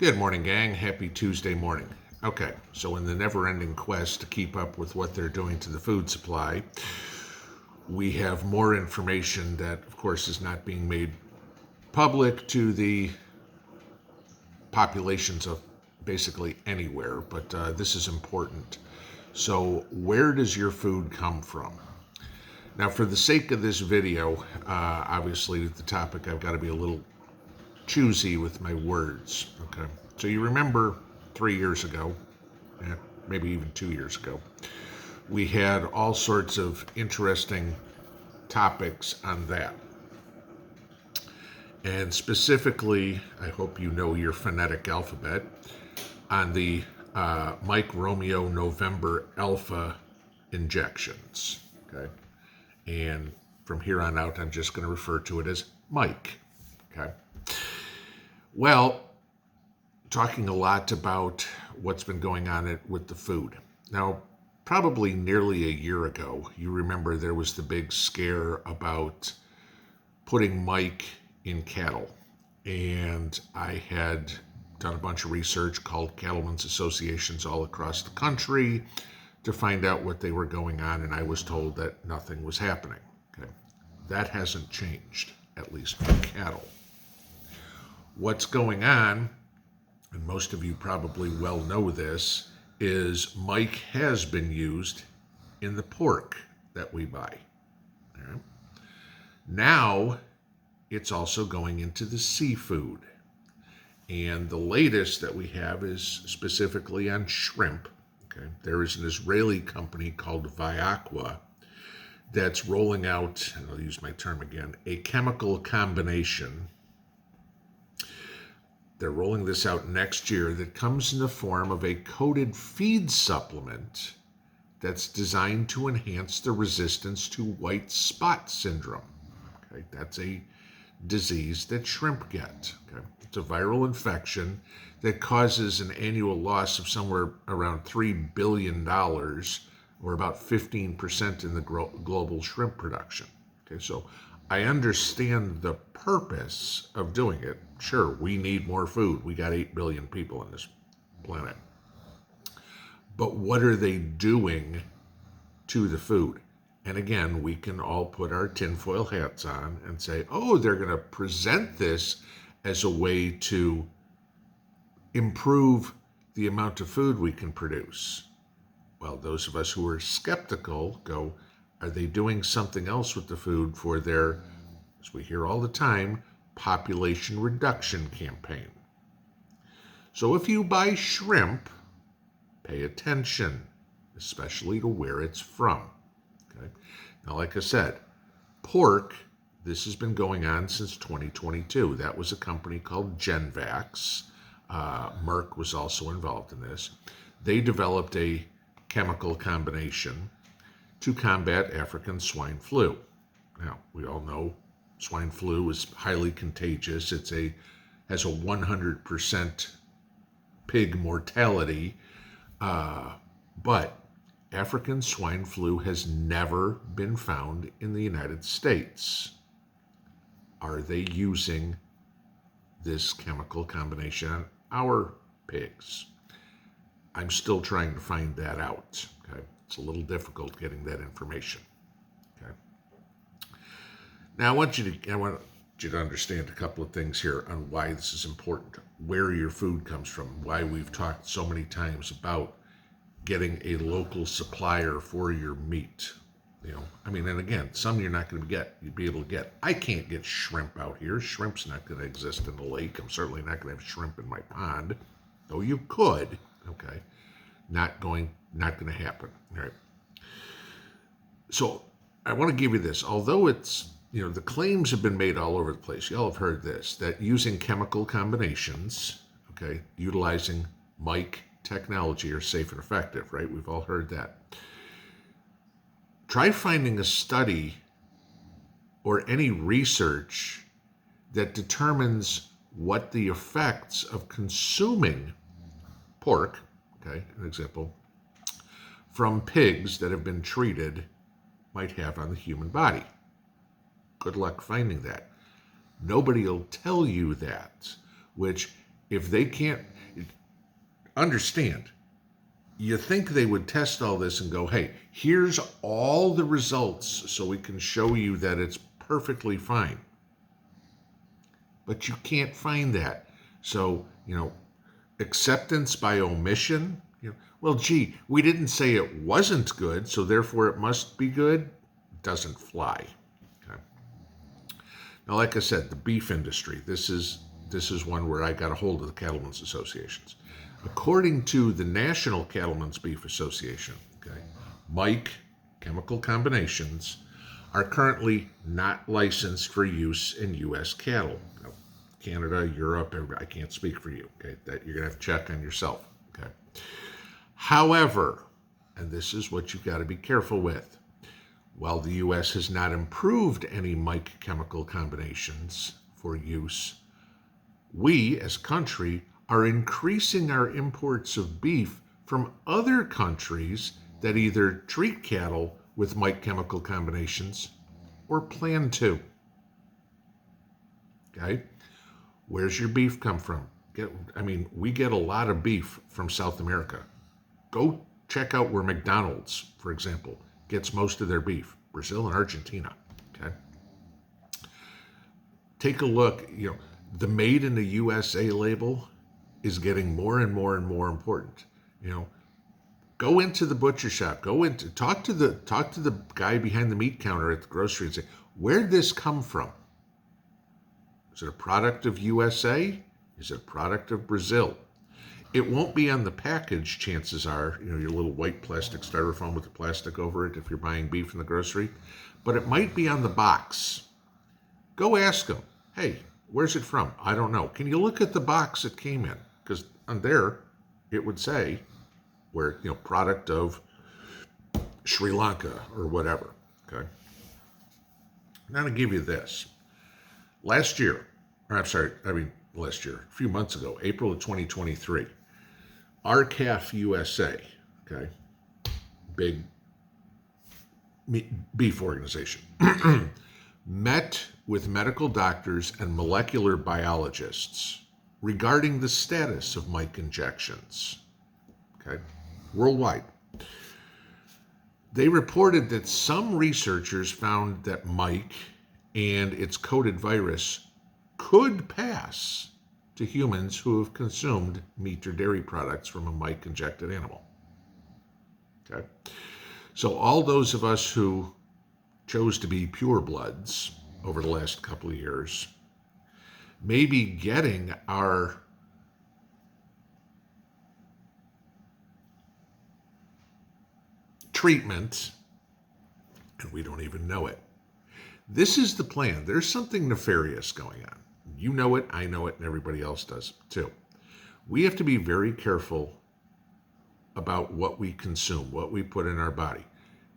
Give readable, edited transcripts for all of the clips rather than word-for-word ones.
Good morning, gang. Happy Tuesday morning. Okay, so in the never-ending quest to keep up with what they're doing to the food supply, we have more information that, of course, is not being made public to the populations of basically anywhere, but this is important. So where does your food come from? Now, for the sake of this video, obviously the topic, I've got to be a little choosy with my words. Okay, so you remember 3 years ago, maybe even 2 years ago, we had all sorts of interesting topics on that. And specifically, I hope you know your phonetic alphabet, on the Mike Romeo November Alpha injections. Okay, and from here on out, I'm just going to refer to it as Mike. Okay. Well, talking a lot about what's been going on with the food. Now, probably nearly a year ago, you remember there was the big scare about putting Mike in cattle. And I had done a bunch of research, called cattlemen's associations all across the country to find out what they were going on, and I was told that nothing was happening. Okay. That hasn't changed, at least for cattle. What's going on, and most of you probably well know this, is Mike has been used in the pork that we buy. All right. Now, it's also going into the seafood. And the latest that we have is specifically on shrimp. Okay. There is an Israeli company called Viaqua that's rolling out, and I'll use my term again, a chemical combination. They're rolling this out next year that comes in the form of a coated feed supplement that's designed to enhance the resistance to white spot syndrome. Okay, that's a disease that shrimp get. Okay, it's a viral infection that causes an annual loss of somewhere around $3 billion, or about 15% in the global shrimp production. Okay, so I understand the purpose of doing it. Sure, we need more food. We got 8 billion people on this planet. But what are they doing to the food? And again, we can all put our tinfoil hats on and say, oh, they're going to present this as a way to improve the amount of food we can produce. Well, those of us who are skeptical go, are they doing something else with the food for their, as we hear all the time, population reduction campaign? So if you buy shrimp, pay attention, especially to where it's from. Okay? Now, like I said, pork, this has been going on since 2022. That was a company called Genvax. Merck was also involved in this. They developed a chemical combination to combat African swine flu. Now, we all know swine flu is highly contagious. Has a 100% pig mortality, but African swine flu has never been found in the United States. Are they using this chemical combination on our pigs? I'm still trying to find that out. Okay? It's a little difficult getting that information. Okay. Now I want you to understand a couple of things here on why this is important, where your food comes from, why we've talked so many times about getting a local supplier for your meat. And again, some you're not going to be able to get. I can't get shrimp out here. Shrimp's not going to exist in the lake. I'm certainly not going to have shrimp in my pond, though you could. Okay, not going to happen. All right. So I want to give you this. Although it's, the claims have been made all over the place. Y'all have heard this, that using chemical combinations, okay, utilizing Mike technology are safe and effective, right? We've all heard that. Try finding a study or any research that determines what the effects of consuming pork, okay, an example, from pigs that have been treated might have on the human body. Good luck finding that. Nobody will tell you that, which If they can't understand, you think they would test all this and go, hey, here's all the results so we can show you that it's perfectly fine. But you can't find that. So, acceptance by omission, well, gee, we didn't say it wasn't good, so therefore it must be good, doesn't fly. Okay. Now, like I said, the beef industry, this is one where I got a hold of the cattlemen's associations. According to the National Cattlemen's Beef Association, okay, Mike chemical combinations are currently not licensed for use in U.S. cattle. Now, Canada, Europe, I can't speak for you. Okay, that you're gonna have to check on yourself. Okay. However, and this is what you've got to be careful with, while the U.S. has not improved any Mike chemical combinations for use, we as a country are increasing our imports of beef from other countries that either treat cattle with Mike chemical combinations or plan to. Okay? Where's your beef come from? We get a lot of beef from South America. Go check out where McDonald's, for example, gets most of their beef. Brazil and Argentina. Okay? Take a look, the Made in the USA label is getting more and more and more important. Go into the butcher shop, talk to the guy behind the meat counter at the grocery and say, where'd this come from? Is it a product of USA? Is it a product of Brazil? It won't be on the package, chances are, your little white plastic styrofoam with the plastic over it if you're buying beef in the grocery, but it might be on the box. Go ask them, hey, where's it from? I don't know. Can you look at the box it came in? Because on there, it would say where, product of Sri Lanka or whatever, okay? Now to give you this. A few months ago, April of 2023, RCAF USA, okay, big beef organization, met with medical doctors and molecular biologists regarding the status of Mike injections, okay, worldwide. They reported that some researchers found that Mike and its coded virus could pass to humans who have consumed meat or dairy products from a Mike injected animal. Okay? So all those of us who chose to be purebloods over the last couple of years may be getting our treatment and we don't even know it. This is the plan. There's something nefarious going on. You know it, I know it, and everybody else does too. We have to be very careful about what we consume, what we put in our body.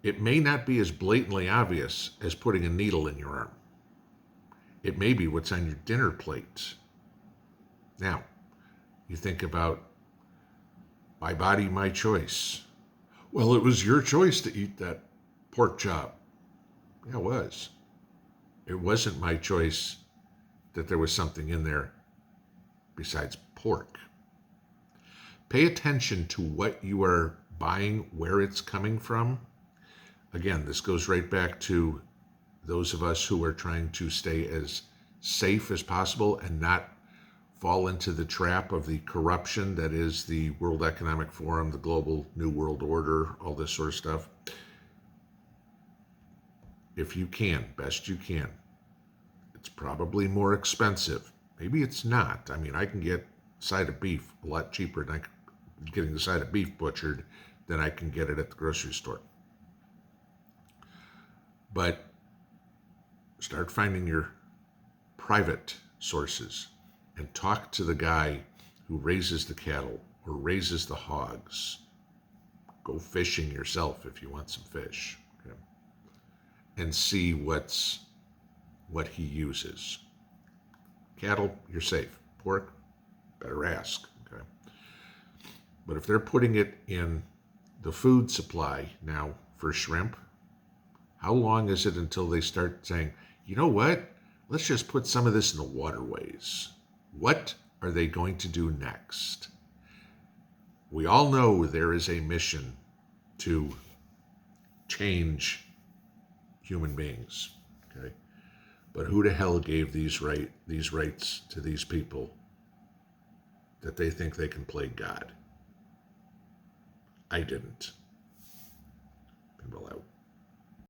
It may not be as blatantly obvious as putting a needle in your arm. It may be what's on your dinner plate. Now, you think about my body, my choice. Well, it was your choice to eat that pork chop. Yeah, it was. It wasn't my choice that there was something in there besides pork. Pay attention to what you are buying, where it's coming from. Again, this goes right back to those of us who are trying to stay as safe as possible and not fall into the trap of the corruption that is the World Economic Forum, the global New World Order, all this sort of stuff. If you can, best you can. It's probably more expensive. Maybe it's not. I can get a side of beef a lot cheaper than getting the side of beef butchered than I can get it at the grocery store. But start finding your private sources and talk to the guy who raises the cattle or raises the hogs. Go fishing yourself if you want some fish. Okay? And see what he uses. Cattle, you're safe. Pork, better ask. Okay? But if they're putting it in the food supply now for shrimp, how long is it until they start saying, you know what? Let's just put some of this in the waterways. What are they going to do next? We all know there is a mission to change human beings, okay? But who the hell gave these rights to these people that they think they can play God? I didn't. Pinball out.